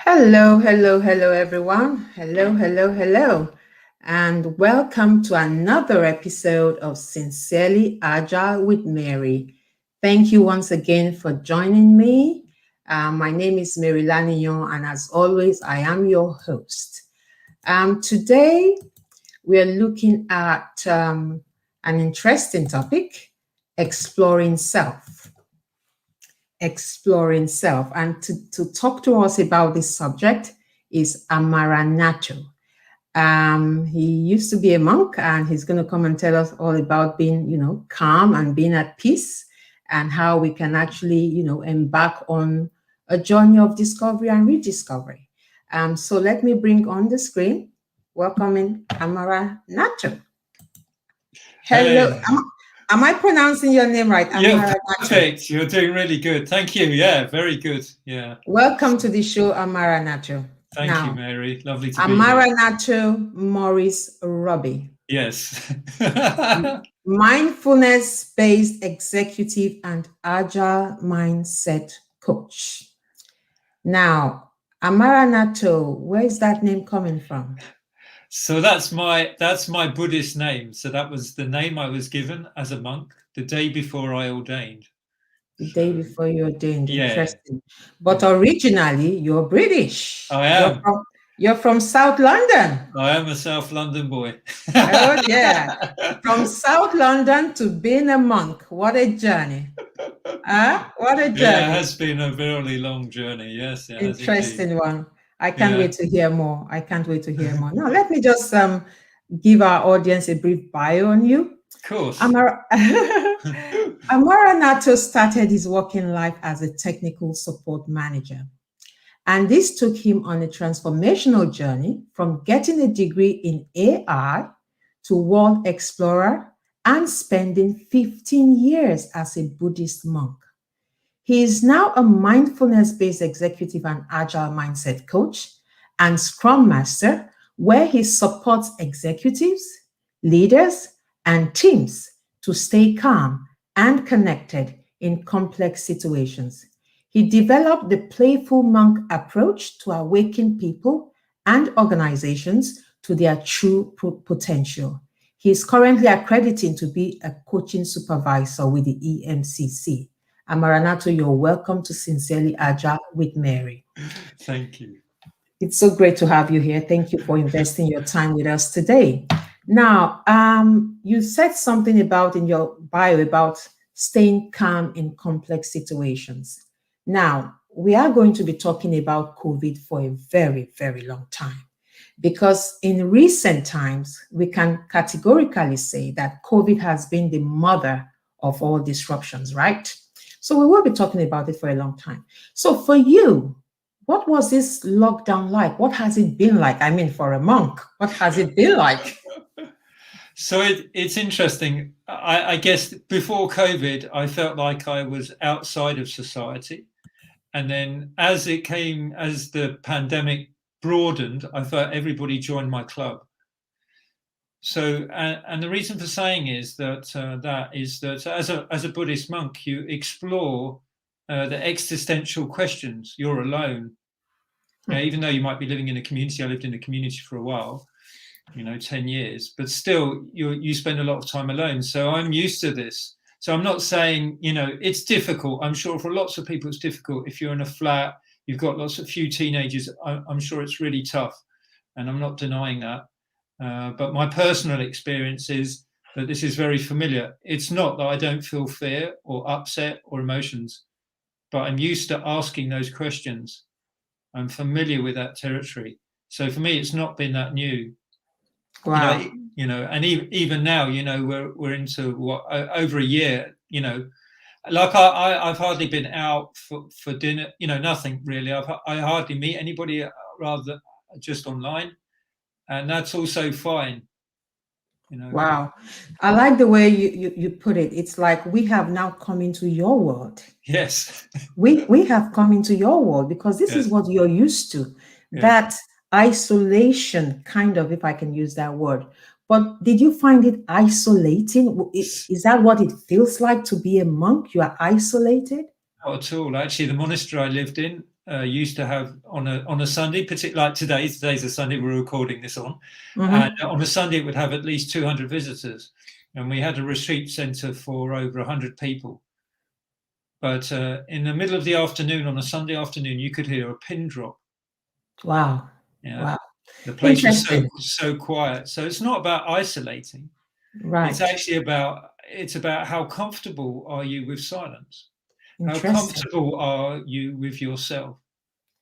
Hello, hello, hello, everyone. Hello, hello, hello. And welcome to another episode of Sincerely Agile with Mary. Thank you once again for joining me. My name is Mary Lanignon, and as always, I am your host. Today, we are looking at an interesting topic, exploring self. Exploring self. And to talk to us about this subject is Amaranacho. He used to be a monk, and he's going to come and tell us all about being, calm and being at peace, and how we can actually, embark on a journey of discovery and rediscovery. So let me bring on the screen, welcoming Amaranacho. Hello. Hello. Am I pronouncing your name right? Yeah, Amaranacho. perfect. You're doing really good. Thank you. Yeah, very good. Yeah. Welcome to the show, Amara Nacho. Thank you, Now, Mary. Lovely to be here. Amara Nacho Morris Robbie, Yes. mindfulness based executive and agile mindset coach. Now, Amara Nacho, where is that name coming from? So that's my Buddhist name. So that was the name I was given as a monk the day before I ordained. The day So before you ordained. yeah, Interesting. But originally, you're British. I am. You're from South London. I am a South London boy. Oh, yeah. From South London to being a monk. What a journey. What a Yeah, it journey. has been a very long journey. Yes, it has indeed. Interesting one. I can't Yeah, wait to hear more. I can't wait to hear more. Now, let me just give our audience a brief bio on you. of course. Amara, Amara Nato started his working life as a technical support manager. And this took him on a transformational journey from getting a degree in AI to world explorer and spending 15 years as a Buddhist monk. He is now a mindfulness based executive and agile mindset coach and scrum master, where he supports executives, leaders, and teams to stay calm and connected in complex situations. He developed the playful monk approach to awaken people and organizations to their true potential. He is currently accredited to be a coaching supervisor with the EMCC. Amaranato, you're welcome to Sincerely Agile with Mary. Thank you. It's so great to have you here. Thank you for investing your time with us today. Now, you said something about in your bio about staying calm in complex situations. Now, we are going to be talking about COVID for a very, very long time because in recent times, we can categorically say that COVID has been the mother of all disruptions, right? So we will be talking about it for a long time. So for you, what was this lockdown like? What has it been like? I mean, for a monk, what has it been like? So it's interesting. I guess before COVID, I felt like I was outside of society. And then as the pandemic broadened, I felt everybody joined my club. So, and the reason for saying is that as a Buddhist monk, you explore the existential questions. You're alone. Even though you might be living in a community, I lived in a community for a while, 10 years, but still you spend a lot of time alone. So I'm used to this. So I'm not saying, it's difficult. I'm sure for lots of people it's difficult. If you're in a flat, you've got few teenagers, I'm sure it's really tough. And I'm not denying that. But my personal experience is that this is very familiar. It's not that I don't feel fear or upset or emotions, but I'm used to asking those questions. I'm familiar with that territory. So for me, it's not been that new. Wow. And even now, we're into over a year. Like I've hardly been out for dinner. Nothing really. I hardly meet anybody, rather just online, and that's also fine. Wow. I like the way you put it. It's like we have now come into your world. Yes. We have come into your world because this is Yes. what you're used to. Yes. That isolation, kind of, if I can use that word. But did you find it isolating? Is that what it feels like to be a monk? You are isolated? Not at all. Actually, the monastery I lived in, used to have on a Sunday, particularly like today's a Sunday we're recording this on, Mm-hmm. and on a Sunday it would have at least 200 visitors, and we had a retreat centre for over 100 people. But in the middle of the afternoon on a Sunday afternoon, you could hear a pin drop. Wow. Yeah, Wow. the place was Interesting. so quiet. So it's not about isolating. Right. It's actually about how comfortable are you with silence. How Interesting. comfortable are you with yourself?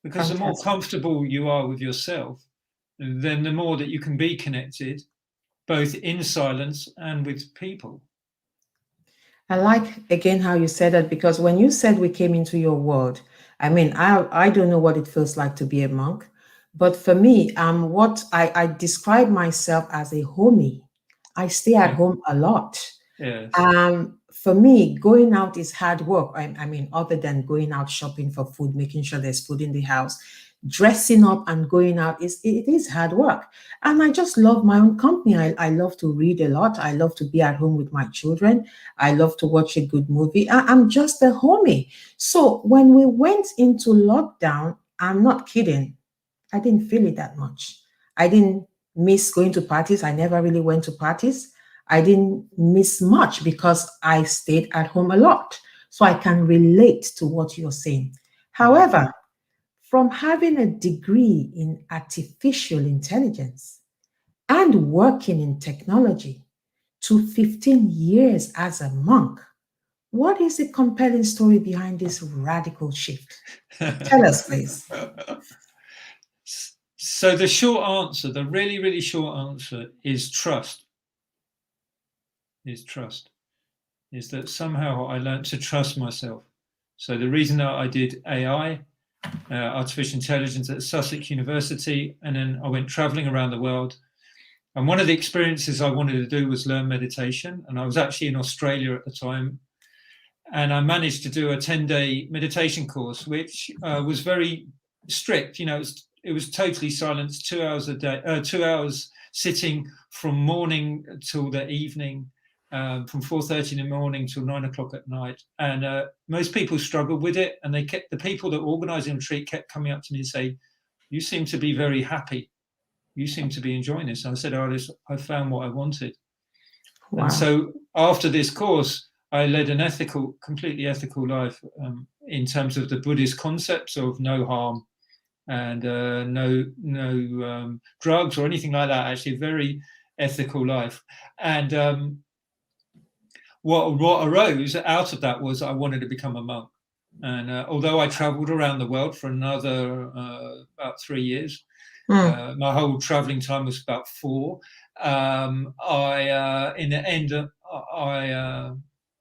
Because the more Fantastic. comfortable you are with yourself, then the more that you can be connected, both in silence and with people. I like again how you said that, because when you said we came into your world, I mean, I don't know what it feels like to be a monk, but for me, what I describe myself as a homie. I stay at Yeah. home a lot. Yes. For me, going out is hard work. I mean, other than going out shopping for food, making sure there's food in the house, dressing up and going out it is hard work. And I just love my own company. I love to read a lot. I love to be at home with my children. I love to watch a good movie. I'm just a homie. So when we went into lockdown, I'm not kidding, I didn't feel it that much. I didn't miss going to parties. I never really went to parties. I didn't miss much because I stayed at home a lot. So I can relate to what you're saying. However, from having a degree in artificial intelligence and working in technology to 15 years as a monk, what is the compelling story behind this radical shift? Tell us, please. So the short answer, the really, really short answer is trust. Is trust. Is that somehow I learned to trust myself. So the reason that I did AI, artificial intelligence at Sussex University, and then I went traveling around the world. And one of the experiences I wanted to do was learn meditation. And I was actually in Australia at the time. And I managed to do a 10-day meditation course, which was very strict. You know, it was totally silent, 2 hours a day, 2 hours sitting from morning till the evening, from 4:30 in the morning till 9 o'clock at night. And most people struggled with it. And the people that organised the retreat kept coming up to me and say, "You seem to be very happy. You seem to be enjoying this." And I said, "Oh, I found what I wanted." And Wow. so after this course, I led an completely ethical life, in terms of the Buddhist concepts of no harm and no drugs or anything like that. Actually, a very ethical life. And what arose out of that was I wanted to become a monk. And although I travelled around the world for another about 3 years, my whole travelling time was about 4. In the end, I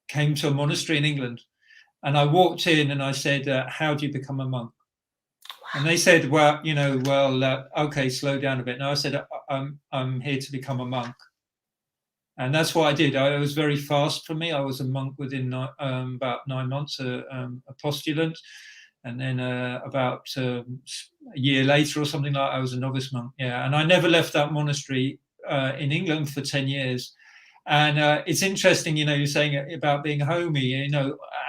came to a monastery in England, and I walked in and I said, "How do you become a monk?" And they said, "Well, okay, slow down a bit." And I said, "I'm here to become a monk." And that's what I did. It was very fast for me. I was a monk within about 9 months, a postulant. And then about a year later or something like that, I was a novice monk. Yeah, and I never left that monastery in England for 10 years. And it's interesting, you're saying about being homey,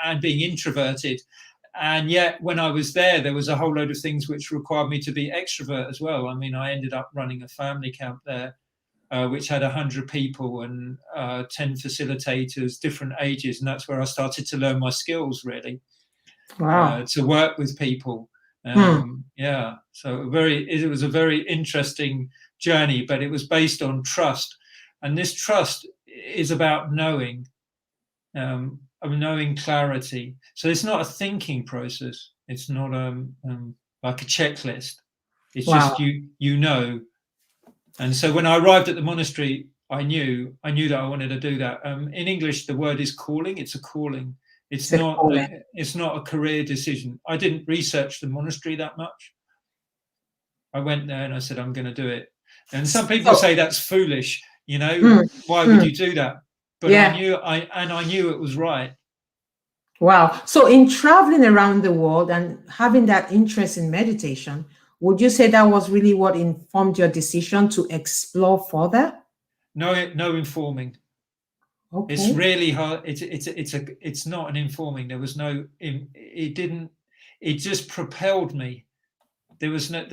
and being introverted. And yet when I was there was a whole load of things which required me to be extrovert as well. I mean, I ended up running a family camp there, which had 100 people and 10 facilitators, different ages. And that's where I started to learn my skills, really, Wow. to work with people. Yeah, so it was a very interesting journey, but it was based on trust. And this trust is about knowing, knowing clarity. So it's not a thinking process. It's not like a checklist. It's Wow. just you know. And so when I arrived at the monastery, I knew that I wanted to do that. In English, the word is calling. It's a calling. It's It's a not calling. a career decision. I didn't research the monastery that much. I went there and I said, I'm going to do it. And some people So, say that's foolish. mm, Why would mm, you do that? But I yeah. knew it was right. Wow. So, in traveling around the world and having that interest in meditation, would you say that was really what informed your decision to explore further? No informing. It's Okay. really hard. It's not an informing. There was no. It didn't. it just propelled me. There was no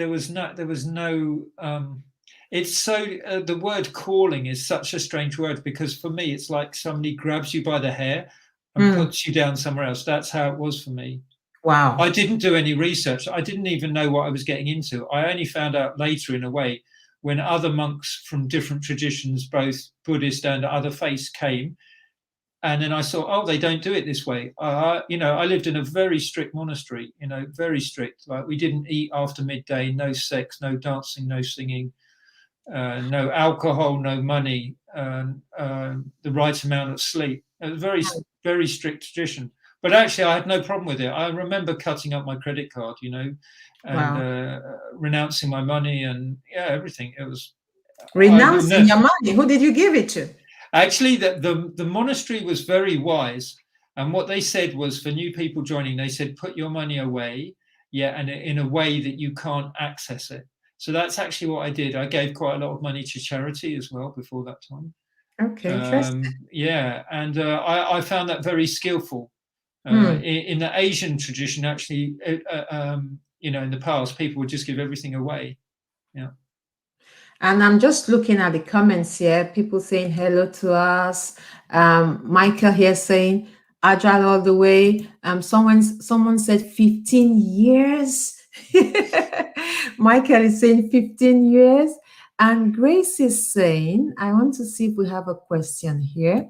it's so the word calling is such a strange word, because for me it's like somebody grabs you by the hair and puts you down somewhere else. That's how it was for me. Wow. I didn't do any research. I didn't even know what I was getting into. I only found out later, in a way, when other monks from different traditions, both Buddhist and other faiths, came. And then I saw, oh, they don't do it this way. I lived in a very strict monastery, very strict. Like, we didn't eat after midday, no sex, no dancing, no singing, no alcohol, no money, the right amount of sleep. A very, very strict tradition. But actually, I had no problem with it. I remember cutting up my credit card, and renouncing my money and everything. It was renouncing your money. Who did you give it to? Actually, the monastery was very wise, and what they said was, for new people joining, they said, put your money away, and in a way that you can't access it. So that's actually what I did. I gave quite a lot of money to charity as well before that time. Okay, interesting. And I found that very skillful. In the Asian tradition, actually, in the past, people would just give everything away. Yeah. And I'm just looking at the comments here, people saying hello to us. Michael here saying Agile all the way. Someone said 15 years. Michael is saying 15 years. And Grace is saying, I want to see if we have a question here.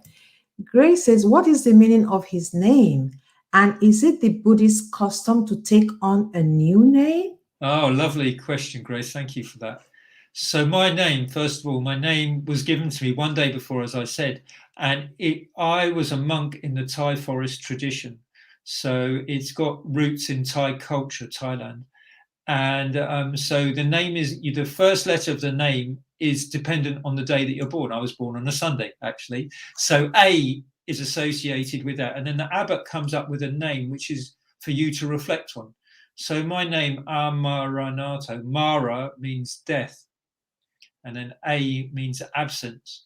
Grace says, what is the meaning of his name? And is it the Buddhist custom to take on a new name? Oh, lovely question, Grace. Thank you for that. So my name, first of all, my name was given to me one day before, as I said, and I was a monk in the Thai forest tradition. So it's got roots in Thai culture, Thailand. And so the name is, the first letter of the name is dependent on the day that you're born. I was born on a Sunday, actually. So A is associated with that. And then the abbot comes up with a name which is for you to reflect on. So my name, Amaranato, Mara means death. And then A means absence,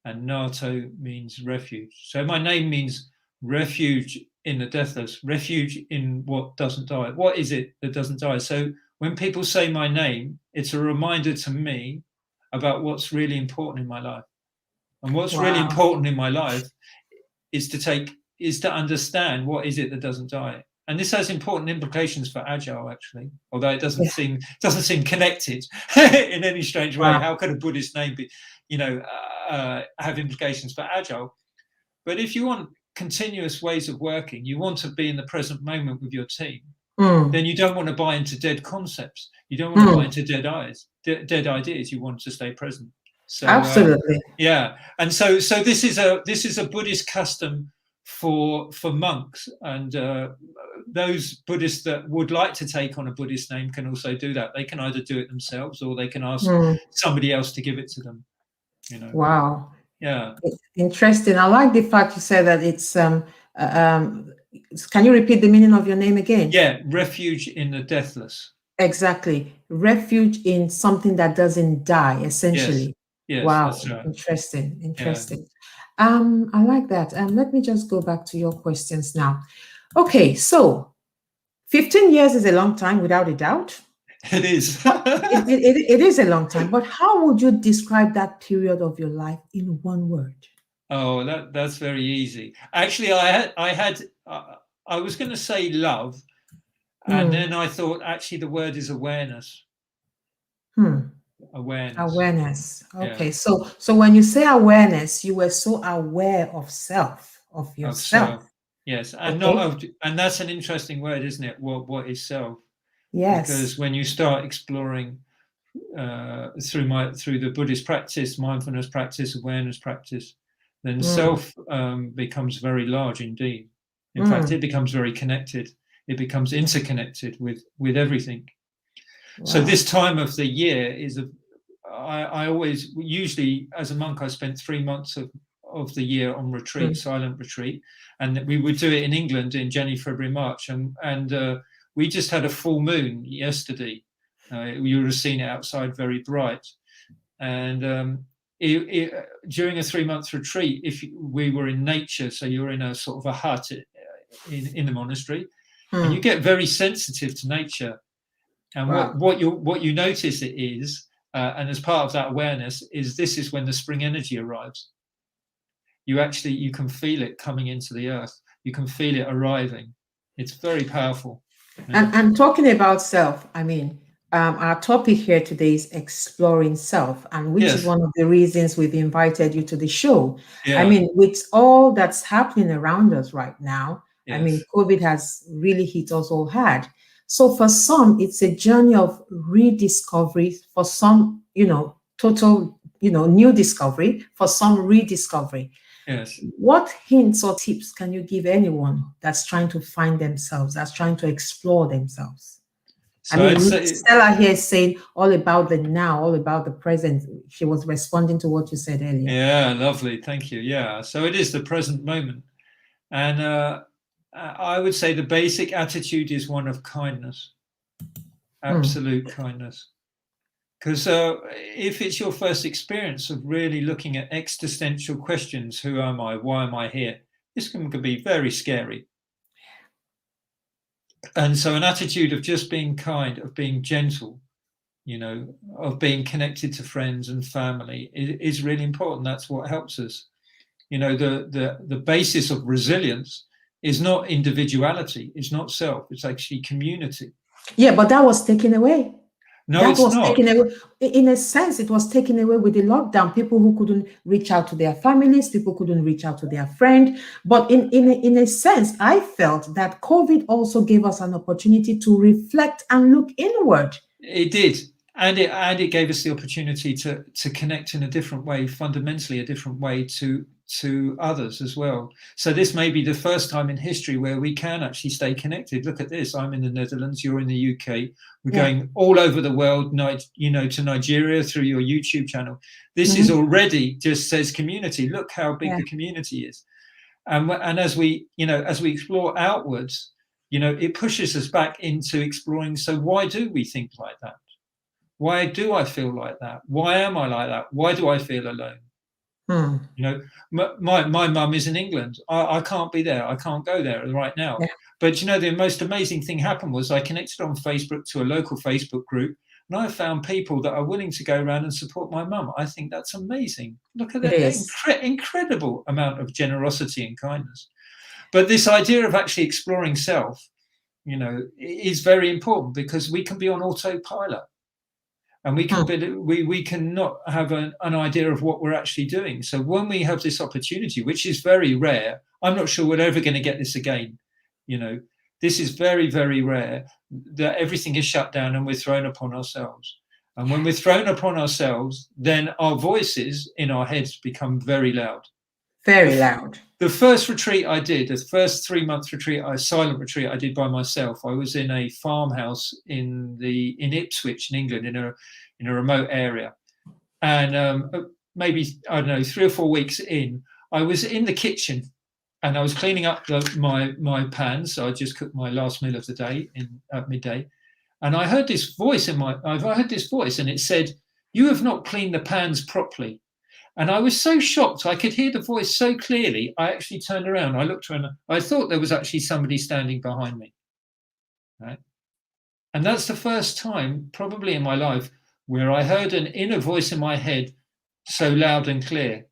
and Nato means refuge. So my name means refuge in the deathless, refuge in what doesn't die. What is it that doesn't die? So when people say my name, it's a reminder to me about what's really important in my life. And what's really important in my life is to understand what is it that doesn't die. And this has important implications for Agile, actually, although it doesn't seem connected in any strange way. How could a Buddhist name be, have implications for Agile? But if you want continuous ways of working, you want to be in the present moment with your team, then you don't want to buy into dead concepts. You don't want to buy into dead ideas. You want to stay present. So absolutely, and so this is a Buddhist custom for monks, and those Buddhists that would like to take on a Buddhist name can also do that. They can either do it themselves, or they can ask somebody else to give it to them. Wow. Yeah. Interesting. I like the fact you said that it's can you repeat the meaning of your name again? Yeah, refuge in the deathless. Exactly. Refuge in something that doesn't die, essentially. Yes, wow. That's right. Interesting. I like that. Let me just go back to your questions now. Okay, so 15 years is a long time, without a doubt. It is. it is a long time, but how would you describe that period of your life in one word? Oh, that's very easy. Actually, I was going to say love, and then I thought, actually, the word is awareness. Awareness. Okay, so when you say awareness, you were so aware of self, of yourself. Yes, and and that's an interesting word, isn't it? What is self? Yes. Because when you start exploring through the Buddhist practice, mindfulness practice, awareness practice, then self becomes very large indeed. In fact, it becomes very connected. It becomes interconnected with everything. Wow. So this time of the year is I always, usually as a monk, I spent 3 months of the year on retreat, silent retreat, and we would do it in England in January, February, March, and we just had a full moon yesterday. You would have seen it outside, very bright, and during a 3-month retreat, we were in nature, so you're in a sort of a hut in the monastery, and you get very sensitive to nature. And Wow. what you notice it is, and as part of that awareness, is this is when the spring energy arrives. You can feel it coming into the earth. You can feel it arriving. It's very powerful. Yeah. And talking about self, I mean, our topic here today is exploring self, and which is Yes. one of the reasons we've invited you to the show. Yeah. I mean, with all that's happening around us right now, I mean, Yes. COVID has really hit us all hard. So for some, it's a journey of rediscovery. For some, total, new discovery. For some, rediscovery. Yes. What hints or tips can you give anyone that's trying to find themselves, that's trying to explore themselves? So I I'd mean, say, Stella here is saying all about the now, all about the present. She was responding to what you said earlier. yeah, lovely. Thank you. Yeah. So it is the present moment. And I would say the basic attitude is one of kindness, absolute kindness. Because if it's your first experience of really looking at existential questions, who am I? Why am I here? This can be very scary. And so an attitude of just being kind, of being gentle, of being connected to friends and family is really important. That's what helps us. The basis of resilience is not individuality, it's not self, it's actually community. Yeah, but that was taken away. No, That it's was not. taken away. In a sense, it was taken away with the lockdown. People who couldn't reach out to their families, people couldn't reach out to their friend. But in a sense, I felt that COVID also gave us an opportunity to reflect and look inward. It did. And it gave us the opportunity to connect in a different way, fundamentally a different way to others as well. So this may be the first time in history where we can actually stay connected. Look at this. I'm in the Netherlands, you're in the UK. We're going all over the world, to Nigeria through your YouTube channel. This is already just says community. Look how big the community is. And as we explore outwards, it pushes us back into exploring. So why do we think like that? Why do I feel like that? Why am I like that? Why do I feel alone? My mum is in England. I can't be there. I can't go there right now. Yeah. But the most amazing thing happened was I connected on Facebook to a local Facebook group, and I found people that are willing to go around and support my mum. I think that's amazing. Look at that incredible amount of generosity and kindness. But this idea of actually exploring self, is very important, because we can be on autopilot. And we cannot have an idea of what we're actually doing. So when we have this opportunity, which is very rare, I'm not sure we're ever going to get this again. This is very, very rare, that everything is shut down and we're thrown upon ourselves. And when we're thrown upon ourselves, then our voices in our heads become very loud. Very loud. The first retreat I did, the first 3-month retreat, a silent retreat I did by myself. I was in a farmhouse in Ipswich, in England, in a remote area, and maybe, I don't know, 3 or 4 weeks in, I was in the kitchen and I was cleaning up my pans. So I just cooked my last meal of the day at midday, and I heard this voice and it said, "You have not cleaned the pans properly." And I was so shocked. I could hear the voice so clearly. I actually turned around. I looked around. I thought there was actually somebody standing behind me. Right? And that's the first time, probably in my life, where I heard an inner voice in my head so loud and clear.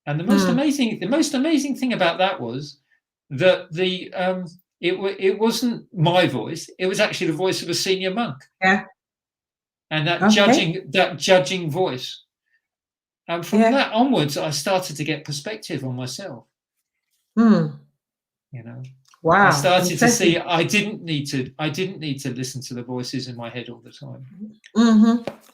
And the most amazing thing about that was that it wasn't my voice. It was actually the voice of a senior monk. Yeah. And that judging voice. And from that onwards, I started to get perspective on myself. Wow. I started to see I didn't need to listen to the voices in my head all the time.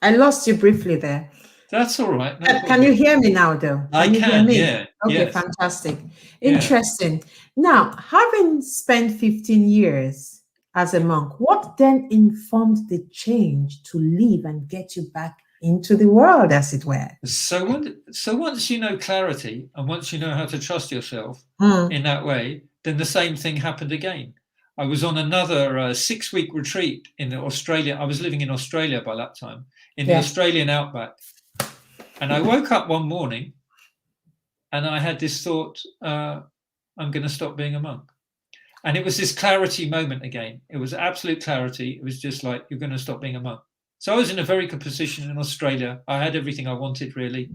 I lost you briefly there. That's all right. Can you hear me now, though? I can. Yeah. Okay, yes. Fantastic. Interesting. Now, having spent 15 years as a monk, what then informed the change to leave and get you back into the world, as it were? So once you know clarity, and once you know how to trust yourself in that way, then the same thing happened again. I was on another 6-week retreat in Australia. I was living in Australia by that time, in the Australian outback. And I woke up one morning and I had this thought, I'm going to stop being a monk. And it was this clarity moment again. It was absolute clarity. It was just like, you're going to stop being a monk. So I was in a very good position in Australia. I had everything I wanted, really.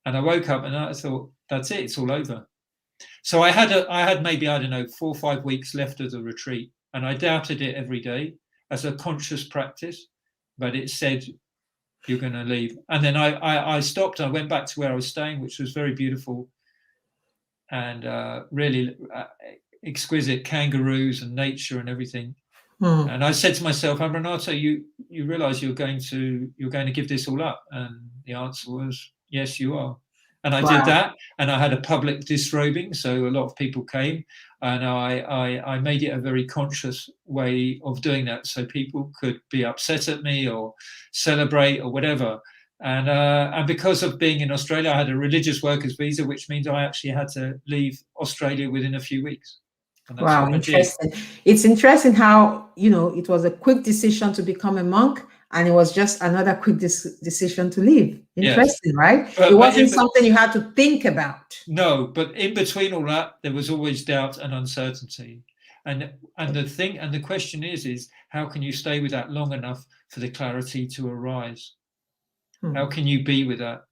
And I woke up and I thought, that's it, it's all over. So I had maybe, I don't know, 4 or 5 weeks left of the retreat. And I doubted it every day as a conscious practice. But it said, you're going to leave. And then I stopped. I went back to where I was staying, which was very beautiful and really exquisite kangaroos and nature and everything. And I said to myself, Renato, you realize you're going to give this all up? And the answer was, yes, you are. And I did that, and I had a public disrobing, so a lot of people came, and I made it a very conscious way of doing that, so people could be upset at me or celebrate or whatever. And because of being in Australia, I had a religious workers visa, which means I actually had to leave Australia within a few weeks. Wow, interesting. It's interesting how, it was a quick decision to become a monk, and it was just another quick decision to leave. Interesting, yes. Right? But, it wasn't something you had to think about. No, but in between all that, there was always doubt and uncertainty. And the question is how can you stay with that long enough for the clarity to arise? How can you be with that?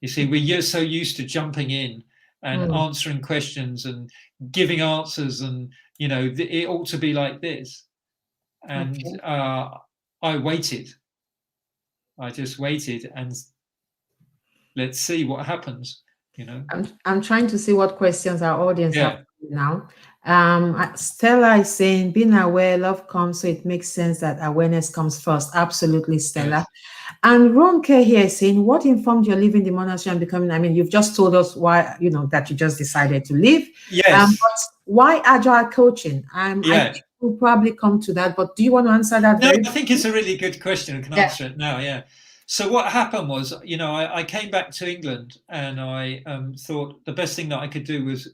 You see, we're so used to jumping in and answering questions and giving answers, and it ought to be like this. And I waited. I just waited, and let's see what happens. I'm trying to see what questions our audience have now. Stella is saying, being aware, love comes, so it makes sense that awareness comes first. Absolutely, Stella. Yes. And Ronke here is saying, what informed your leaving the monastery and becoming, you've just told us why, that you just decided to leave. Yes. But why Agile Coaching? I think we'll probably come to that, but do you want to answer that? No, I think it's a really good question. I can answer it now, yeah. So what happened was, I came back to England, and I thought the best thing that I could do was,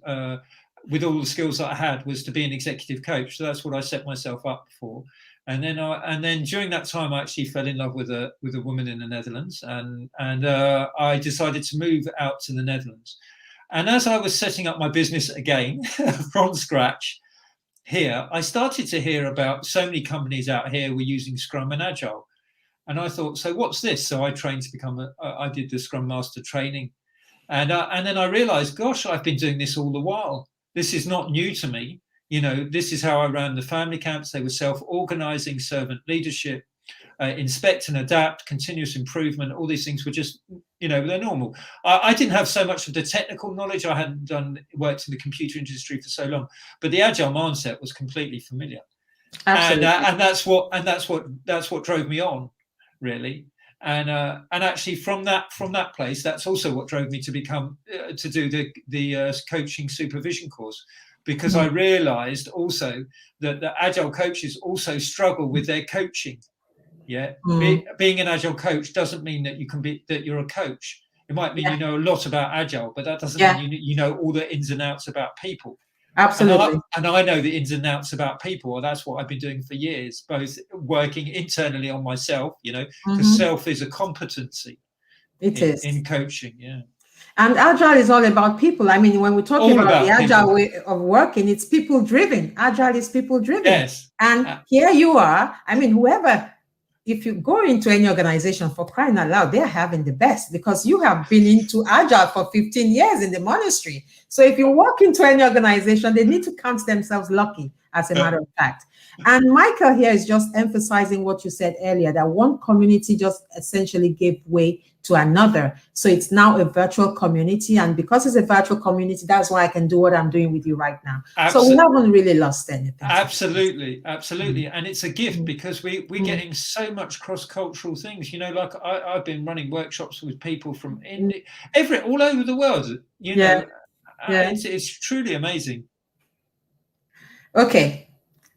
with all the skills that I had, was to be an executive coach. So that's what I set myself up for. And then during that time, I actually fell in love with a woman in the Netherlands, and I decided to move out to the Netherlands. And as I was setting up my business again from scratch here, I started to hear about so many companies out here were using Scrum and Agile. And I thought, so what's this? So I trained to become I did the Scrum Master training. And then I realized, gosh, I've been doing this all the while. This is not new to me. This is how I ran the family camps. They were self-organizing, servant leadership, inspect and adapt, continuous improvement. All these things were just, they're normal. I didn't have so much of the technical knowledge. I hadn't worked in the computer industry for so long, but the agile mindset was completely familiar. Absolutely. And that's what drove me on, really. And actually from that place, that's also what drove me to become to do the coaching supervision course, because I realized also that the agile coaches also struggle with their coaching. Yeah, being an agile coach doesn't mean that you're a coach. It might mean you know a lot about agile, but that doesn't mean you know all the ins and outs about people. Absolutely. And I know the ins and outs about people. That's what I've been doing for years, both working internally on myself, because self is a competency. It is in coaching, yeah. And Agile is all about people. When we're talking about the Agile way of working, it's people driven. Agile is people driven. Yes. And here you are. Whoever, if you go into any organization, for crying out loud, they're having the best, because you have been into Agile for 15 years in the monastery. So if you walk into any organization, they need to count themselves lucky, as a matter of fact. And Michael here is just emphasizing what you said earlier, that one community just essentially gave way to another. So it's now a virtual community. And because it's a virtual community, that's why I can do what I'm doing with you right now. Absolutely. So we haven't really lost anything. Absolutely. And it's a gift, because we're getting so much cross-cultural things. Like I've been running workshops with people from India, all over the world, It's truly amazing. Okay.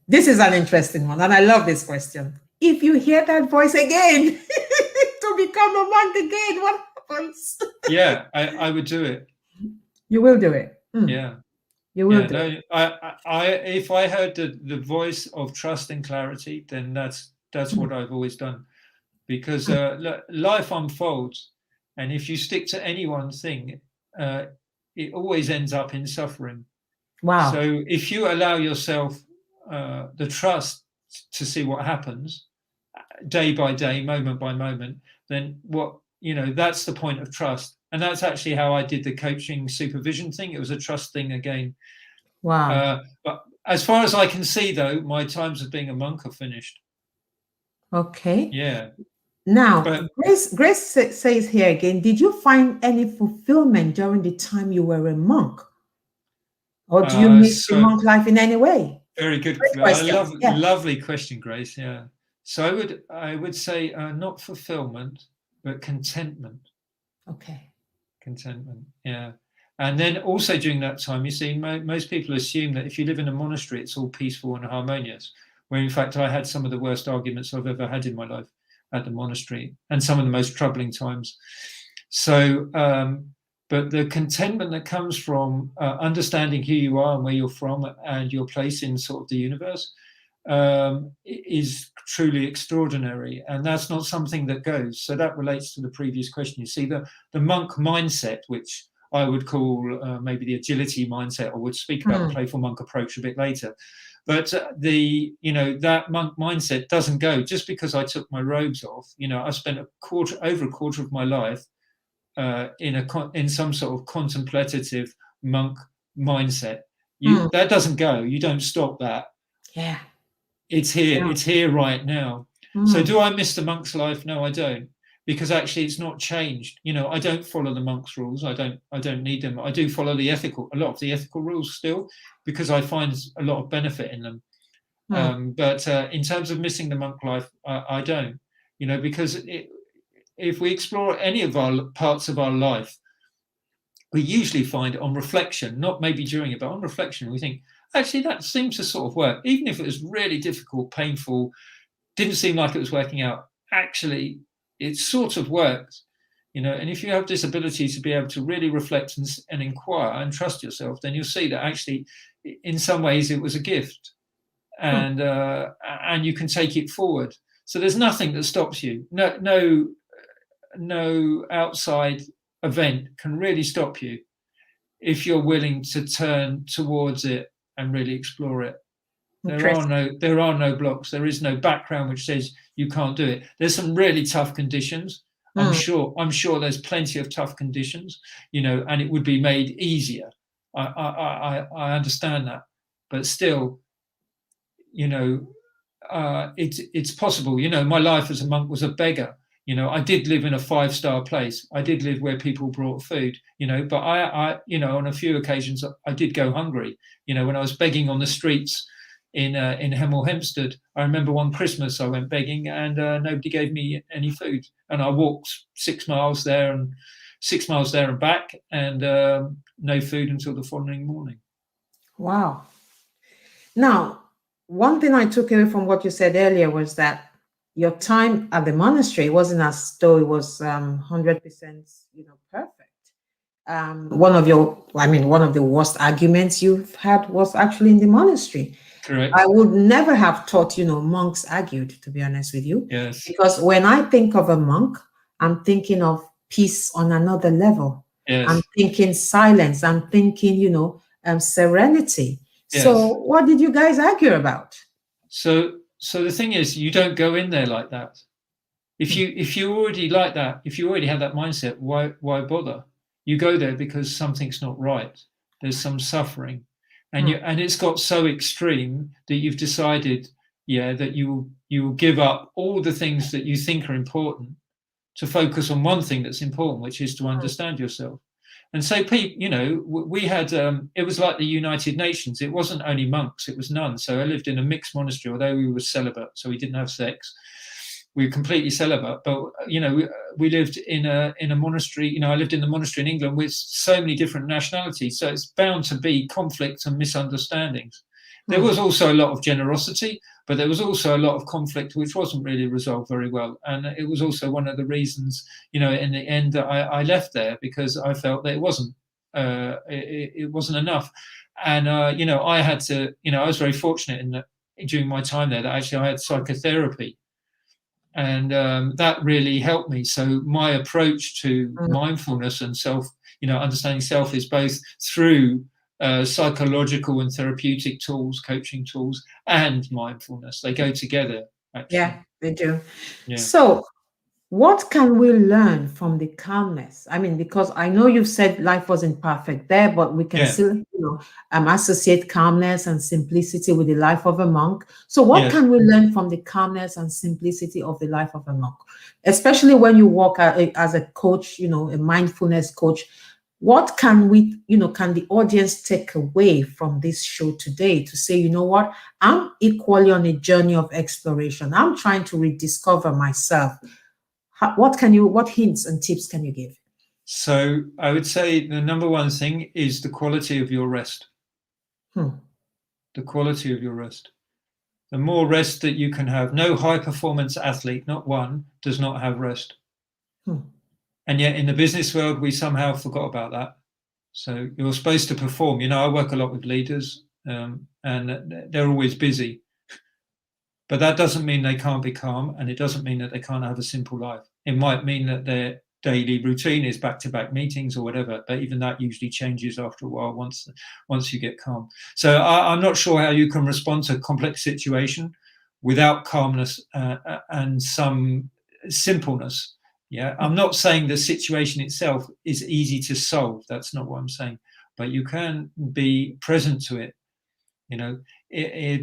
This is an interesting one, and I love this question. If you hear that voice again, to become a monk again, what happens? Yeah, I would do it. You will do it. Yeah. You will do it. If I heard the voice of trust and clarity, then that's what I've always done. Because life unfolds, and if you stick to any one thing, it always ends up in suffering. Wow. So if you allow yourself the trust to see what happens day by day, moment by moment, then that's the point of trust. And that's actually how I did the coaching supervision thing. It was a trust thing again. Wow. But as far as I can see, though, my times of being a monk are finished. Okay. Yeah. Now, But Grace says here again, did you find any fulfillment during the time you were a monk? Or do you miss the so monk life in any way? very good. Great question. Yeah. Lovely question, Grace. Yeah. So I would say not fulfillment, but contentment. Okay. Contentment. Yeah. And then also during that time, you see, most people assume that if you live in a monastery, it's all peaceful and harmonious. Where in fact, I had some of the worst arguments I've ever had in my life at the monastery, and some of the most troubling times. So, but the contentment that comes from understanding who you are and where you're from and your place in sort of the universe is truly extraordinary, and that's not something that goes. So that relates to the previous question. You see, the monk mindset, which I would call maybe the agility mindset, or would speak about the playful monk approach a bit later. But that monk mindset doesn't go just because I took my robes off. I spent over a quarter of my life in some sort of contemplative monk mindset. That doesn't go. You don't stop that. Yeah. It's here. Yeah. It's here right now. So do I miss the monk's life? No, I don't, because actually it's not changed. I don't follow the monk's rules. I don't need them. I do follow a lot of the ethical rules still, because I find a lot of benefit in them. But in terms of missing the monk life, I don't. Because if we explore any of our parts of our life, we usually find on reflection, not maybe during it, but on reflection, we think, actually, that seems to sort of work. Even if it was really difficult, painful, didn't seem like it was working out, actually, it sort of worked. And if you have this ability to be able to really reflect and inquire and trust yourself, then you'll see that actually, in some ways, it was a gift. And you can take it forward. So there's nothing that stops you. No outside event can really stop you if you're willing to turn towards it and really explore it. There are no blocks. There is no background which says you can't do it. There's some really tough conditions. I'm sure there's plenty of tough conditions, and it would be made easier. I understand that, but still, it's possible. My life as a monk was a beggar. I did live in a 5-star place. I did live where people brought food, but I on a few occasions I did go hungry. When I was begging on the streets in Hemel Hempstead, I remember one Christmas I went begging and nobody gave me any food, and I walked 6 miles there and 6 miles there and back, and no food until the following morning. Wow. Now, one thing I took away from what you said earlier was that your time at the monastery wasn't as though it was 100%, perfect. One of the worst arguments you've had was actually in the monastery. Correct. I would never have thought, monks argued, to be honest with you. Yes. Because when I think of a monk, I'm thinking of peace on another level. Yes. I'm thinking silence. I'm thinking, serenity. Yes. So what did you guys argue about? So the thing is, you don't go in there like that. If you already like that, if you already have that mindset, why bother? You go there because something's not right. There's some suffering, and it's got so extreme that you've decided, that you will give up all the things that you think are important to focus on one thing that's important, which is to understand yourself. And so, we had, it was like the United Nations. It wasn't only monks, it was nuns. So I lived in a mixed monastery, although we were celibate, so we didn't have sex. We were completely celibate, but, we lived in a monastery. I lived in the monastery in England with so many different nationalities. So it's bound to be conflict and misunderstandings. There was also a lot of generosity, but there was also a lot of conflict, which wasn't really resolved very well. And it was also one of the reasons, in the end, that I left there, because I felt that it wasn't enough. And, I had to, I was very fortunate during my time there that actually I had psychotherapy. And that really helped me. So my approach to mindfulness and self, understanding self is both through psychological and therapeutic tools, coaching tools, and mindfulness. They go together, actually. Yeah, they do. Yeah. So, what can we learn from the calmness? I mean, because I know you've said life wasn't perfect there, but we can Yeah. still, associate calmness and simplicity with the life of a monk. So, what Yes. can we learn from the calmness and simplicity of the life of a monk? Especially when you work as a coach, a mindfulness coach. What can we, can the audience take away from this show today to say, you know what, I'm equally on a journey of exploration. I'm trying to rediscover myself. What hints and tips can you give? So I would say the number one thing is the quality of your rest. The quality of your rest. The more rest that you can have. No high performance athlete, not one, does not have rest. And yet in the business world, we somehow forgot about that. So you're supposed to perform. I work a lot with leaders, and they're always busy. But that doesn't mean they can't be calm, and it doesn't mean that they can't have a simple life. It might mean that their daily routine is back-to-back meetings or whatever, but even that usually changes after a while once you get calm. So I'm not sure how you can respond to a complex situation without calmness and some simpleness. Yeah, I'm not saying the situation itself is easy to solve. That's not what I'm saying. But you can be present to it.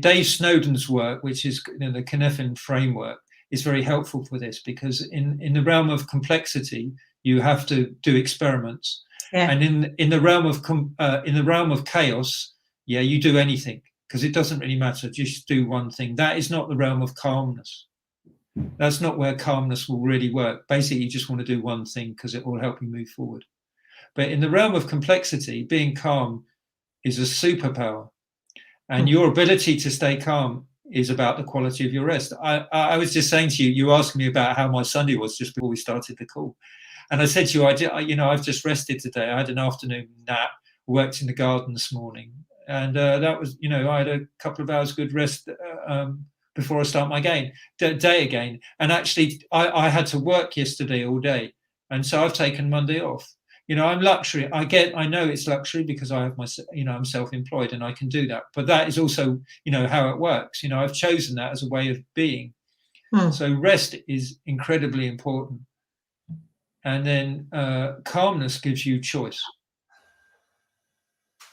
Dave Snowden's work, which is the Cynefin framework, is very helpful for this, because in the realm of complexity, you have to do experiments, and in the realm of chaos, you do anything, because it doesn't really matter. Just do one thing. That is not the realm of calmness. That's not where calmness will really work. Basically, you just want to do one thing because it will help you move forward. But in the realm of complexity, being calm is a superpower. And your ability to stay calm is about the quality of your rest. I was just saying to you, you asked me about how my Sunday was just before we started the call. And I said to you, I've just rested today. I had an afternoon nap, worked in the garden this morning. And that was, I had a couple of hours good rest before I start my day again. And actually, I had to work yesterday all day. And so I've taken Monday off. I'm luxury. I know it's luxury because I have I'm self-employed and I can do that. But that is also, how it works. I've chosen that as a way of being. So rest is incredibly important. And then calmness gives you choice.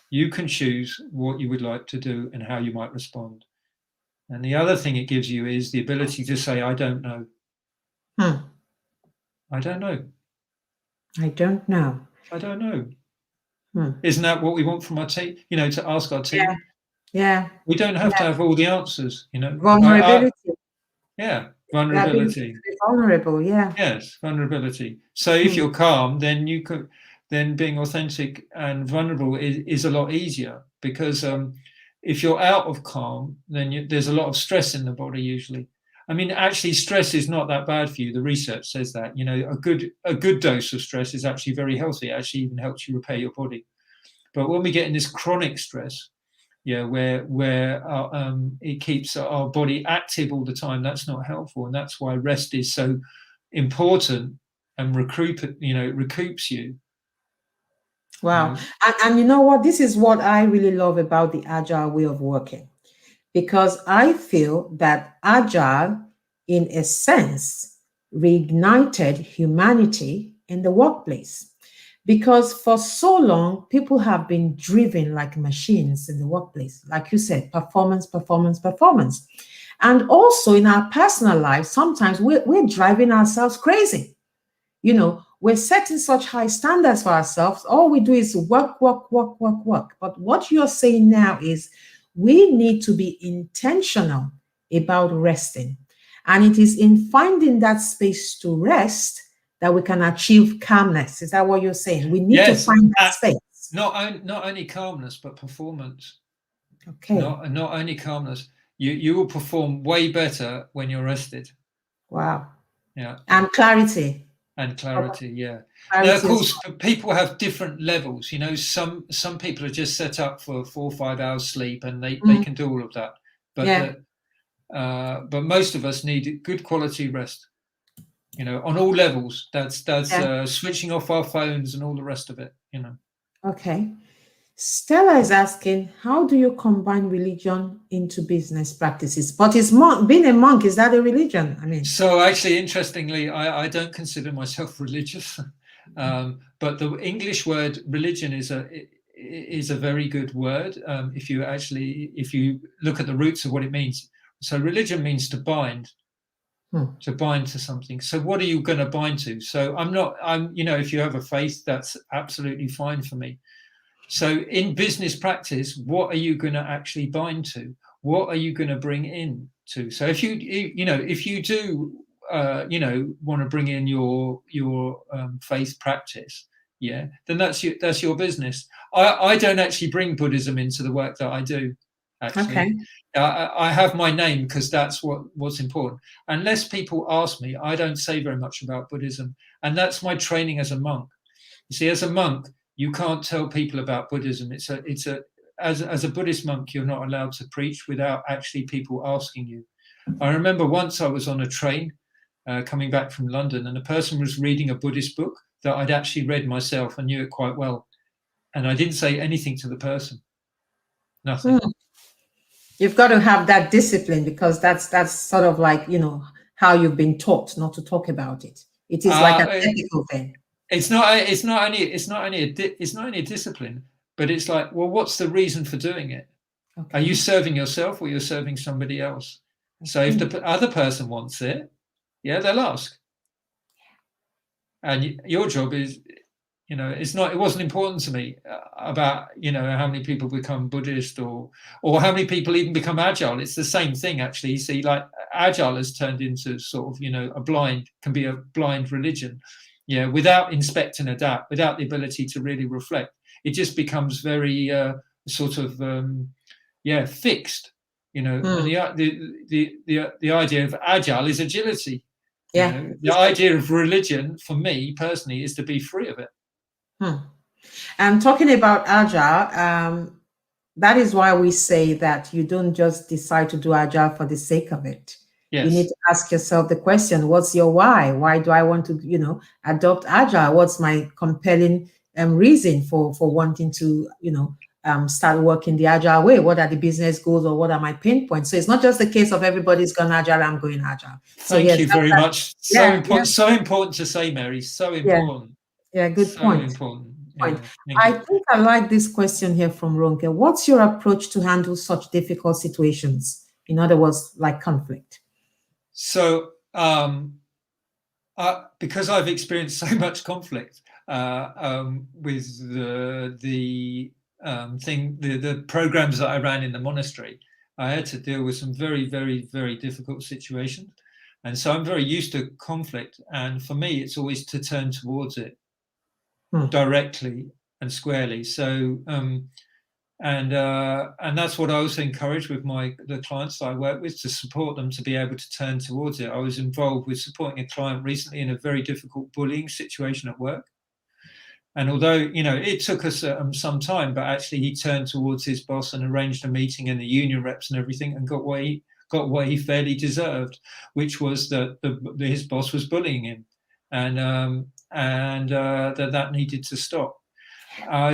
You can choose what you would like to do and how you might respond. And the other thing it gives you is the ability to say, I don't know. I don't know. I don't know. I don't know. Isn't that what we want from our team? To ask our team. Yeah. We don't have to have all the answers. Vulnerability. Vulnerability. Vulnerable. Yeah. Yes, vulnerability. So if you're calm, then being authentic and vulnerable is a lot easier, because if you're out of calm, then there's a lot of stress in the body usually. I mean, actually, stress is not that bad for you. The research says that. A good dose of stress is actually very healthy. It actually even helps you repair your body. But when we get in this chronic stress, where it keeps our body active all the time, that's not helpful, and that's why rest is so important and recoups you. Wow. And you know what? This is what I really love about the Agile way of working, because I feel that Agile, in a sense, reignited humanity in the workplace. Because for so long, people have been driven like machines in the workplace. Like you said, performance, performance, performance. And also in our personal lives, sometimes we're driving ourselves crazy. We're setting such high standards for ourselves. All we do is work, work, work, work, work. But what you're saying now is we need to be intentional about resting. And it is in finding that space to rest that we can achieve calmness. Is that what you're saying? We need to find that space. Not only calmness, but performance. Okay. Not only calmness. You will perform way better when you're rested. Wow. Yeah. And clarity. And clarity, yeah. Clarity, now, of course, people have different levels. Some people are just set up for 4 or 5 hours sleep, and they can do all of that. But but most of us need good quality rest. On all levels. That's switching off our phones and all the rest of it. Okay. Stella is asking, how do you combine religion into business practices? But being a monk, is that a religion? I mean, So actually, interestingly, I don't consider myself religious, but the English word religion is a very good word. If you look at the roots of what it means. So religion means to bind. To bind to something. So what are you going to bind to? So if you have a faith, that's absolutely fine for me. So in business practice, what are you going to actually bind to? What are you going to bring in to? So if you do want to bring in your faith practice, yeah, then that's your business. I don't actually bring Buddhism into the work that I do. Actually, okay. I have my name because that's what's important. Unless people ask me, I don't say very much about Buddhism, and that's my training as a monk. You see, as a monk, you can't tell people about Buddhism. As a Buddhist monk, you're not allowed to preach without actually people asking you. I remember once I was on a train coming back from London, and a person was reading a Buddhist book that I'd actually read myself and knew it quite well, and I didn't say anything to the person. Nothing. You've got to have that discipline because that's sort of like, how you've been taught not to talk about it. It is like an ethical thing. It's not only a discipline, but it's like, well, what's the reason for doing it? Okay. Are you serving yourself or you're serving somebody else? So if the other person wants it, yeah, they'll ask. And your job is, it wasn't important to me about, how many people become Buddhist or how many people even become Agile. It's the same thing, actually. You see, like Agile has turned into sort of, can be a blind religion. Yeah, without inspect and adapt, without the ability to really reflect, it just becomes very fixed. And the idea of Agile is agility. Yeah. The idea of religion, for me personally, is to be free of it. And talking about Agile, that is why we say that you don't just decide to do Agile for the sake of it. Yes. You need to ask yourself the question, what's your why? Why do I want to, adopt Agile? What's my compelling reason for wanting to, start working the Agile way? What are the business goals or what are my pain points? So it's not just the case of everybody's gone Agile, I'm going Agile. Thank you very much. So important. So important to say, Mary. So important. Yeah, good so point. Important. Point. I think I like this question here from Ronke. What's your approach to handle such difficult situations? In other words, like conflict. So, because I've experienced so much conflict with the programs that I ran in the monastery, I had to deal with some very, very, very difficult situations. And so I'm very used to conflict. And for me, it's always to turn towards it directly and squarely. So, and that's what I also encourage with the clients that I work with, to support them to be able to turn towards it. I was involved with supporting a client recently in a very difficult bullying situation at work. And although, it took us some time, but actually he turned towards his boss and arranged a meeting and the union reps and everything, and got what he fairly deserved, which was that his boss was bullying him, and that needed to stop.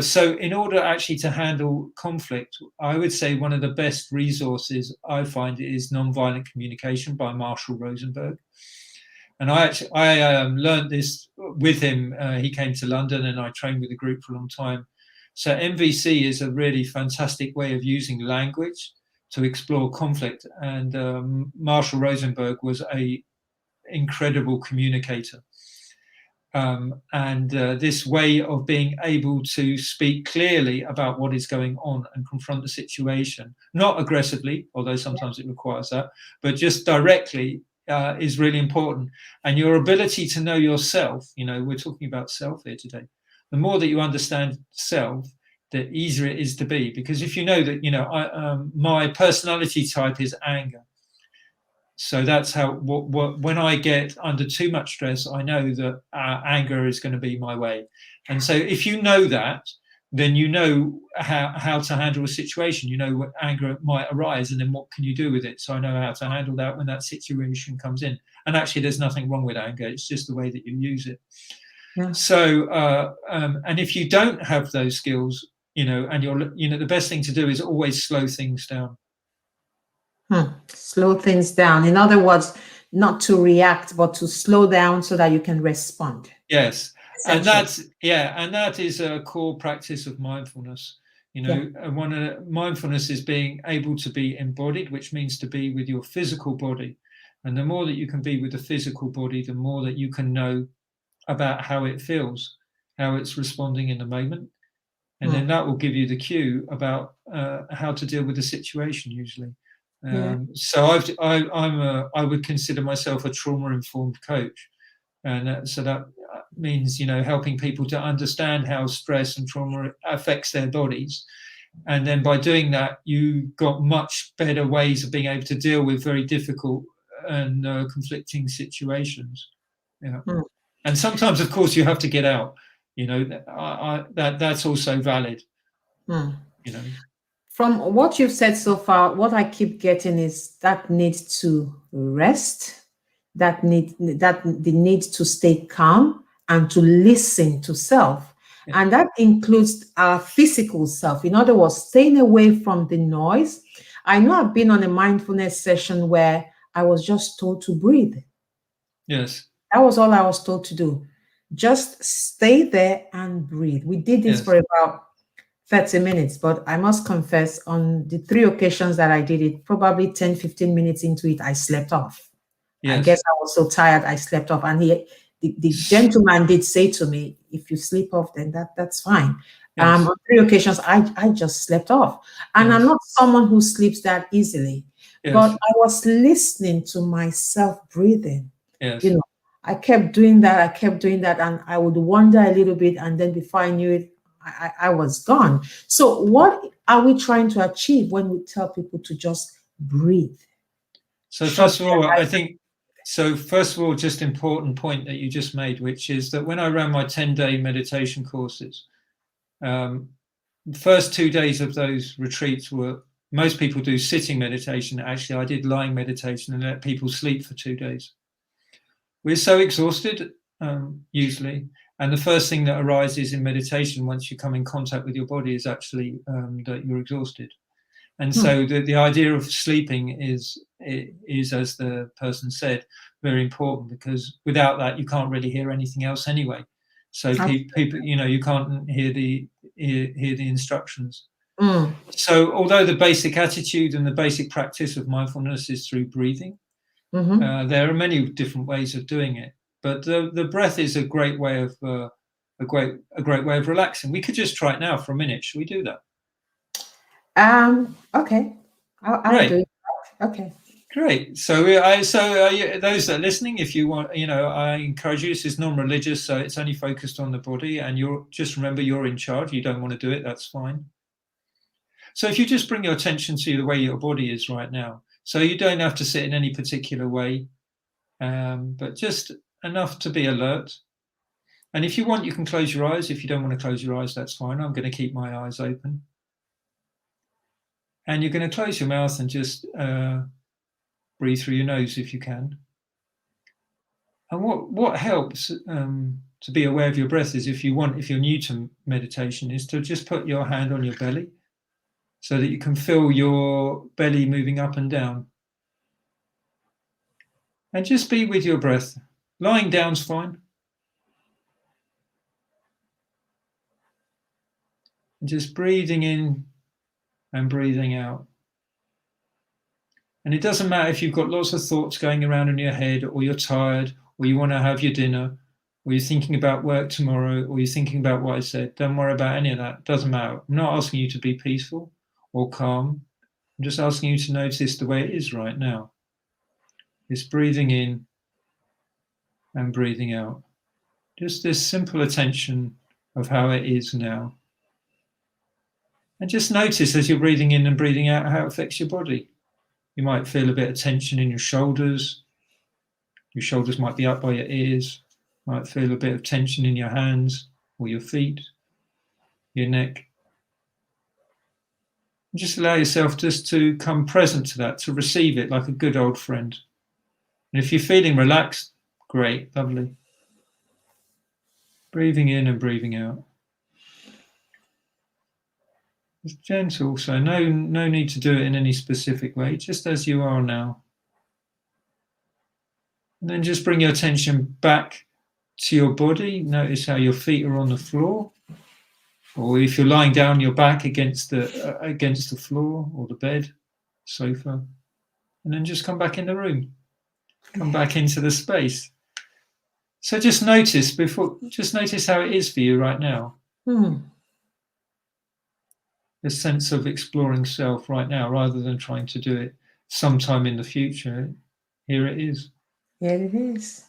So in order actually to handle conflict, I would say one of the best resources I find is Nonviolent Communication by Marshall Rosenberg. And I learned this with him. He came to London and I trained with the group for a long time. So MVC is a really fantastic way of using language to explore conflict. And Marshall Rosenberg was an incredible communicator. This way of being able to speak clearly about what is going on and confront the situation, not aggressively, although sometimes it requires that, but just directly, is really important. And your ability to know yourself, we're talking about self here today. The more that you understand self, the easier it is to be. Because if you know that, my personality type is anger. So that's how, when I get under too much stress, I know that anger is going to be my way. And so if you know that, then you know how to handle a situation. You know what anger might arise, and then what can you do with it? So I know how to handle that when that situation comes in. And actually, there's nothing wrong with anger. It's just the way that you use it. Yeah. So, and if you don't have those skills, and the best thing to do is always slow things down. Slow things down. In other words, not to react, but to slow down so that you can respond. Yes. And that is a core practice of mindfulness. One of mindfulness is being able to be embodied, which means to be with your physical body. And the more that you can be with the physical body, the more that you can know about how it feels, how it's responding in the moment. And then that will give you the cue about how to deal with the situation usually. So I would consider myself a trauma-informed coach. And so that means, helping people to understand how stress and trauma affects their bodies. And then by doing that, you got much better ways of being able to deal with very difficult and conflicting situations. And sometimes, of course, you have to get out. That's also valid. From what you've said so far, what I keep getting is that need to rest, the need to stay calm and to listen to self. And that includes our physical self. In other words, staying away from the noise. I know I've been on a mindfulness session where I was just told to breathe. Yes. That was all I was told to do. Just stay there and breathe. We did this for about 30 minutes, but I must confess, on the 3 occasions that I did it, probably 10, 15 minutes into it, I slept off. I guess I was so tired, I slept off. And the gentleman did say to me, if you sleep off, then that's fine. On 3 occasions, I just slept off. And I'm not someone who sleeps that easily, but I was listening to myself breathing. I kept doing that, and I would wonder a little bit, and then before I knew it, I was gone. So what are we trying to achieve when we tell people to just breathe? So first of all, just important point that you just made, which is that when I ran my 10-day meditation courses, the first 2 days of those retreats most people do sitting meditation. Actually, I did lying meditation and let people sleep for 2 days. We're so exhausted, usually. And the first thing that arises in meditation once you come in contact with your body is actually that you're exhausted. And so the idea of sleeping is, as the person said, very important, because without that, you can't really hear anything else anyway. So people, you can't hear the instructions. So although the basic attitude and the basic practice of mindfulness is through breathing, there are many different ways of doing it. But the breath is a great way of relaxing. We could just try it now for a minute. Should we do that? Okay. I'll do it. Okay. Great. So those that are listening, if you want, I encourage you. This is non-religious, so it's only focused on the body. And just remember, you're in charge. You don't want to do it, that's fine. So if you just bring your attention to the way your body is right now, so you don't have to sit in any particular way, but just enough to be alert. And if you want, you can close your eyes. If you don't want to close your eyes, that's fine. I'm going to keep my eyes open. And you're going to close your mouth and just breathe through your nose if you can. And what helps to be aware of your breath is, if you're new to meditation, is to just put your hand on your belly so that you can feel your belly moving up and down. And just be with your breath. Lying down's fine. And just breathing in and breathing out. And it doesn't matter if you've got lots of thoughts going around in your head, or you're tired, or you want to have your dinner, or you're thinking about work tomorrow, or you're thinking about what I said. Don't worry about any of that. It doesn't matter. I'm not asking you to be peaceful or calm. I'm just asking you to notice the way it is right now. It's breathing in and breathing out. Just this simple attention of how it is now. And just notice as you're breathing in and breathing out how it affects your body. You might feel a bit of tension in your shoulders. Your shoulders might be up by your ears. You might feel a bit of tension in your hands or your feet, your neck. And just allow yourself just to come present to that, to receive it like a good old friend. And if you're feeling relaxed, great, lovely. Breathing in and breathing out. It's gentle, so no need to do it in any specific way, just as you are now. And then just bring your attention back to your body. Notice how your feet are on the floor, or if you're lying down, your back against the floor or the bed, sofa, and then just come back in the room, come back into the space. So just notice how it is for you right now. The sense of exploring self right now, rather than trying to do it sometime in the future. Here it is. Here it is.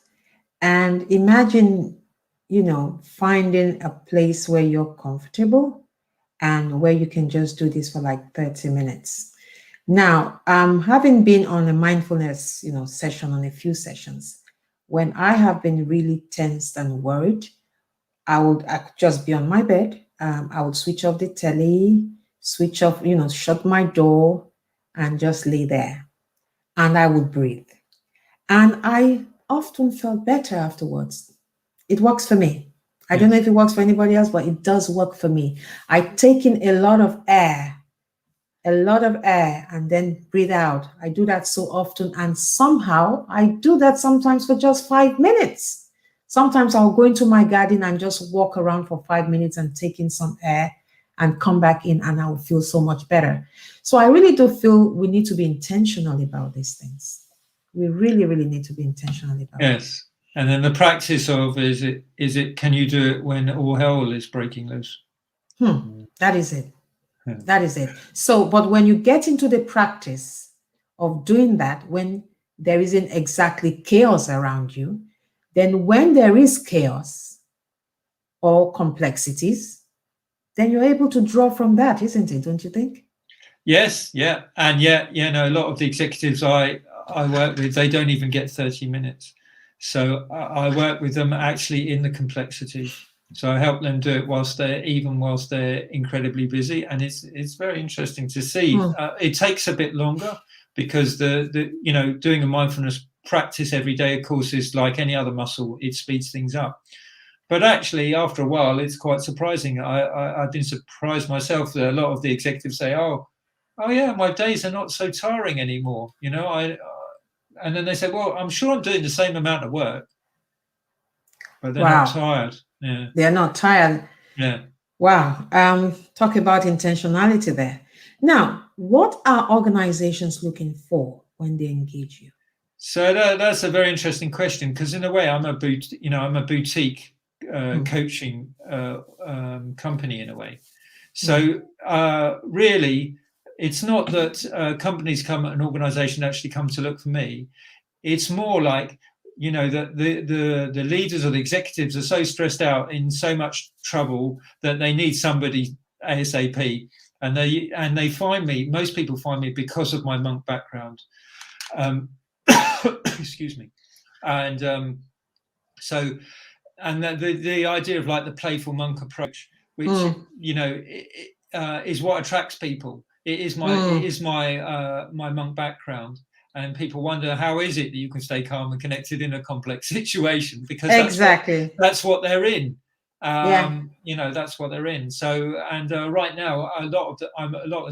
And imagine, finding a place where you're comfortable and where you can just do this for like 30 minutes. Now, having been on a mindfulness, session, on a few sessions, when I have been really tensed and worried, I could just be on my bed. I would switch off the telly, switch off, shut my door and just lay there. And I would breathe. And I often felt better afterwards. It works for me. I don't know if it works for anybody else, but it does work for me. I take in a lot of air, and then breathe out. I do that so often. And somehow I do that sometimes for just 5 minutes. Sometimes I'll go into my garden and just walk around for 5 minutes and take in some air and come back in, and I'll feel so much better. So I really do feel we need to be intentional about these things. We really, really need to be intentional about it. Yes. And then the practice of is it can you do it when all hell is breaking loose? That is it. That is it. So, but when you get into the practice of doing that, when there isn't exactly chaos around you, then when there is chaos or complexities, then you're able to draw from that, isn't it? Don't you think? Yes, yeah. And yet, a lot of the executives I work with, they don't even get 30 minutes. So I work with them actually in the complexity. So I help them do it whilst they're incredibly busy. And it's very interesting to see. It takes a bit longer because doing a mindfulness practice every day, of course, is like any other muscle. It speeds things up. But actually, after a while, it's quite surprising. I've been surprised myself that a lot of the executives say, oh yeah, my days are not so tiring anymore. And then they say, well, I'm sure I'm doing the same amount of work, but they're not tired. Yeah. They're not tired. Yeah. Wow. Talk about intentionality there. Now, what are organizations looking for when they engage you? So that's a very interesting question, because in a way, I'm a boutique coaching company in a way. So really, it's not that companies an organization actually come to look for me. It's more like, that the leaders or the executives are so stressed out, in so much trouble, that they need somebody ASAP. And they find me, most people find me because of my monk background. Excuse me. And the idea of like the playful monk approach, which is what attracts people. It is my monk background, and people wonder, how is it that you can stay calm and connected in a complex situation? Because that's what they're in. That's what they're in. So, and right now, a lot of the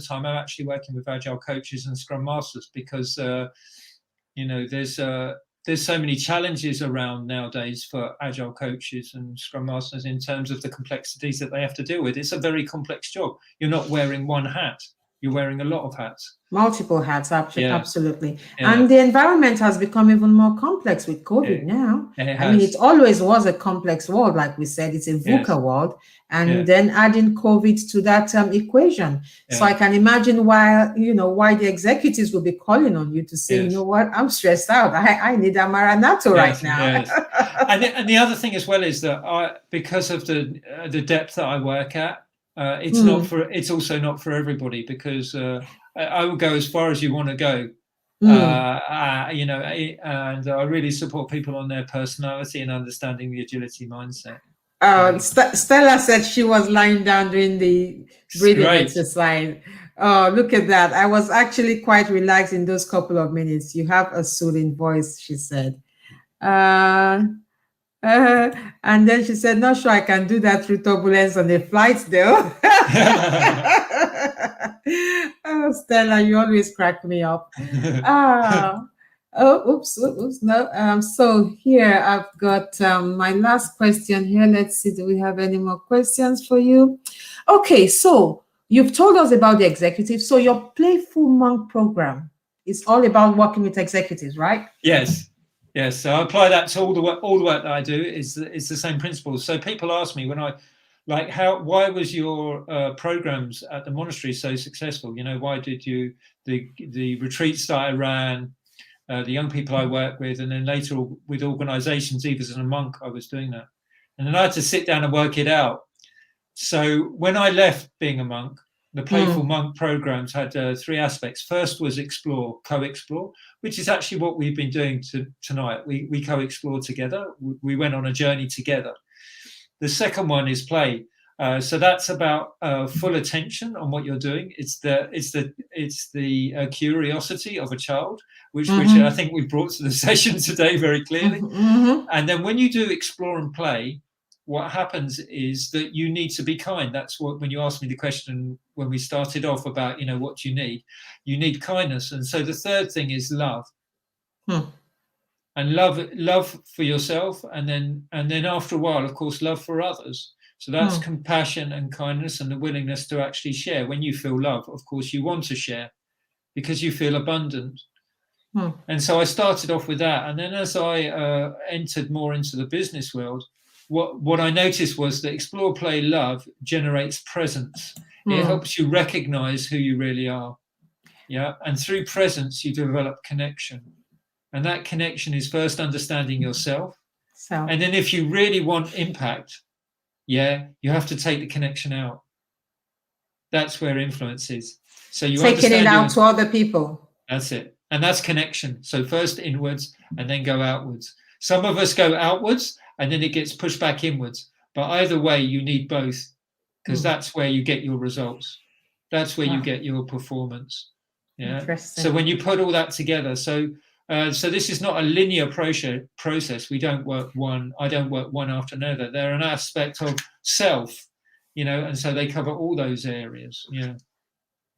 time, I'm actually working with agile coaches and scrum masters, because there's so many challenges around nowadays for agile coaches and scrum masters in terms of the complexities that they have to deal with. It's a very complex job. You're not wearing one hat. You're wearing a lot of hats. Multiple hats, absolutely. Yeah. And the environment has become even more complex with COVID now. I mean, it always was a complex world, like we said. It's a VUCA world. And then adding COVID to that equation. So I can imagine why the executives will be calling on you to say, you know what, I'm stressed out. I need a Maranato right now. And the other thing as well is that because of the depth that I work at, it's also not for everybody, because I will go as far as you want to go, and I really support people on their personality and understanding the agility mindset. Stella said she was lying down doing the breathing exercise. Oh, look at that. I was actually quite relaxed in those couple of minutes. You have a soothing voice, she said. And then she said, not sure I can do that through turbulence on the flights though. Oh, Stella, you always crack me up. Ah, oh, oops, no. So here I've got my last question here. Let's see, do we have any more questions for you? Okay, so you've told us about the executive. So your Playful Monk program is all about working with executives, right? Yes. Yes. So I apply that to all the work that I do. It's the same principles. So people ask me when I like why was your programs at the monastery so successful? You know, why did you the retreats that I ran, the young people I work with, and then later with organizations, even as a monk, I was doing that. And then I had to sit down and work it out. So when I left being a monk, the Playful Monk programs had three aspects. First was explore, co-explore, which is actually what we've been doing tonight. We co-explore together. We went on a journey together. The second one is play. So that's about full attention on what you're doing. It's the curiosity of a child, which I think we brought to the session today very clearly. And then when you do explore and play, what happens is that you need to be kind. That's what, when you asked me the question when we started off about, you know, what do you need kindness. And so the third thing is love. And love for yourself, and then after a while, of course, love for others. So that's compassion and kindness and the willingness to actually share. When you feel love, of course, you want to share because you feel abundant. And so I started off with that. And then as I entered more into the business world, what I noticed was that explore, play, love generates presence. It helps you recognize who you really are. Yeah. And through presence, you develop connection. And that connection is first understanding yourself. And then if you really want impact, you have to take the connection out. That's where influence is. So you taking it out to other people. That's it. And that's connection. So first inwards and then go outwards. Some of us go outwards and then it gets pushed back inwards. But either way, you need both, because that's where you get your results. That's where you get your performance. Yeah. So when you put all that together, so this is not a linear process. I don't work one after another. They're an aspect of self, you know, and so they cover all those areas. Yeah.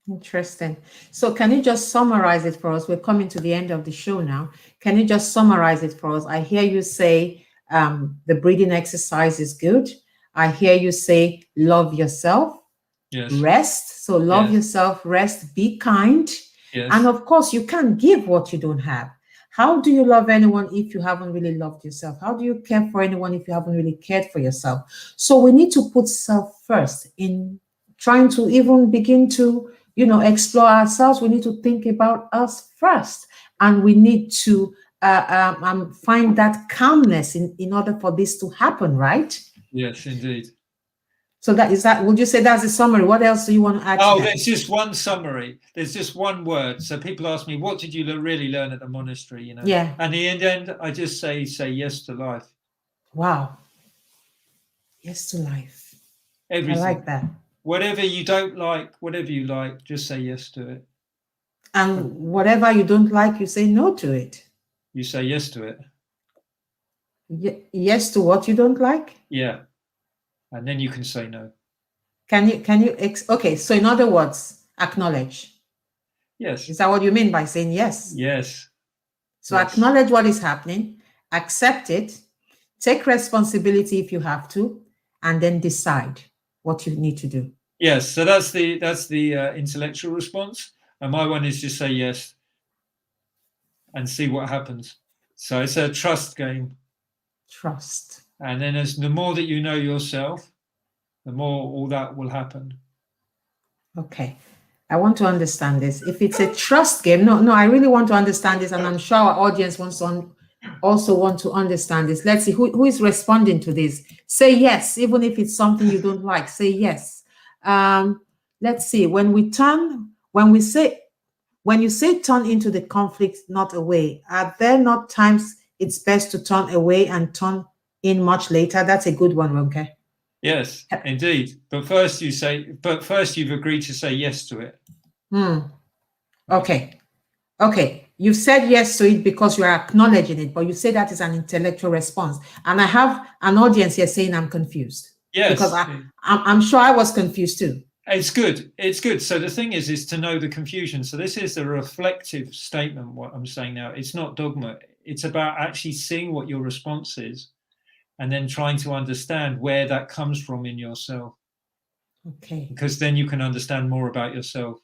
Interesting. So can you just summarize it for us? We're coming to the end of the show now. Can you just summarize it for us? I hear you say the breathing exercise is good. I hear you say love yourself. Yes. Rest. So love yourself, rest, be kind. Yes. And of course, you can't give what you don't have. How do you love anyone if you haven't really loved yourself? How do you care for anyone if you haven't really cared for yourself? So we need to put self first in trying to even begin to, you know, explore ourselves. We need to think about us first. And we need to find that calmness in order for this to happen, right? Yes, indeed. So would you say that's the summary? What else do you want to add to that? There's just one summary. There's just one word. So people ask me, what did you really learn at the monastery? You know? Yeah. And in the end, I just say yes to life. Wow. Yes to life. Everything. I like that. Whatever you don't like, whatever you like, just say yes to it. And whatever you don't like, you say no to it. You say yes to it. Yes to what you don't like? Yeah. And then you can say no. Okay, so in other words, acknowledge. Yes. Is that what you mean by saying yes? Yes. So acknowledge what is happening, accept it, take responsibility if you have to, and then decide what you need to do. Yes, so that's the intellectual response. And my one is just say yes and see what happens. So it's a trust game. Trust. And then the more that you know yourself, the more all that will happen. Okay. I want to understand this. If it's a trust game, no, I really want to understand this. And I'm sure our audience also want to understand this. Let's see who is responding to this. Say yes, even if it's something you don't like, say yes. Let's see. When you say turn into the conflict, not away, are there not times it's best to turn away and turn in much later? That's a good one, Ronke. Yes, indeed. But first you've agreed to say yes to it. Okay. You've said yes to it because you are acknowledging it, but you say that is an intellectual response. And I have an audience here saying I'm confused. Yes. Because I'm sure I was confused too. It's good. It's good. So the thing is to know the confusion. So this is a reflective statement, what I'm saying now. It's not dogma. It's about actually seeing what your response is and then trying to understand where that comes from in yourself. Okay. Because then you can understand more about yourself.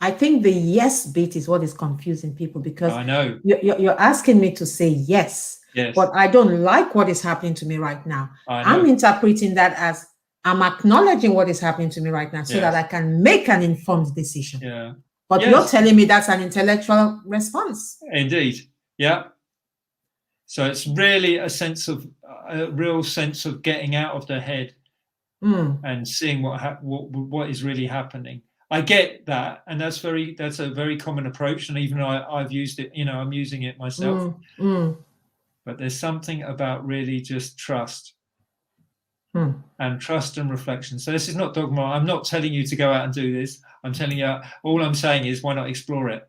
I think the yes bit is what is confusing people, because I know. You're asking me to say yes, Yes. but I don't like what is happening to me right now. I know. I'm interpreting that as I'm acknowledging what is happening to me right now so Yes. that I can make an informed decision. Yeah. But Yes. you're telling me that's an intellectual response. Indeed. Yeah. So it's really a real sense of getting out of the head and seeing what is really happening. I get that, and that's a very common approach, and even I've used it. I'm using it myself. But there's something about really just trust. And trust and reflection. So this is not dogma. I'm not telling you to go out and do this. I'm telling you, all I'm saying is, why not explore it?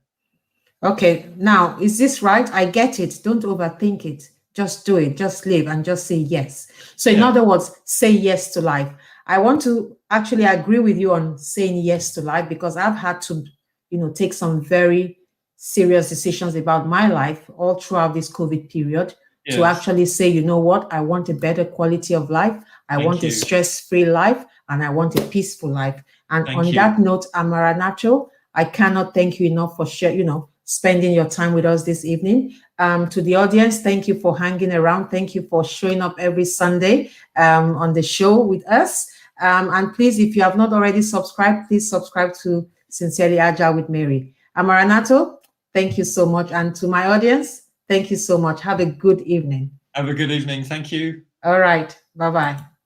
Okay, now, is this right? I get it. Don't overthink it. Just do it. Just live and just say yes. So in other words, say yes to life. I want to actually agree with you on saying yes to life, because I've had to, take some very serious decisions about my life all throughout this COVID period to actually say, you know what, I want a better quality of life. I want a stress-free life, and I want a peaceful life. And on that note, Amara Nacho, I cannot thank you enough for spending your time with us this evening. To the audience, thank you for hanging around. Thank you for showing up every Sunday on the show with us. And please, if you have not already subscribed, please subscribe to Sincerely Agile with Mary. Amara Nacho, thank you so much. And to my audience, thank you so much. Have a good evening. Have a good evening. Thank you. All right. Bye-bye.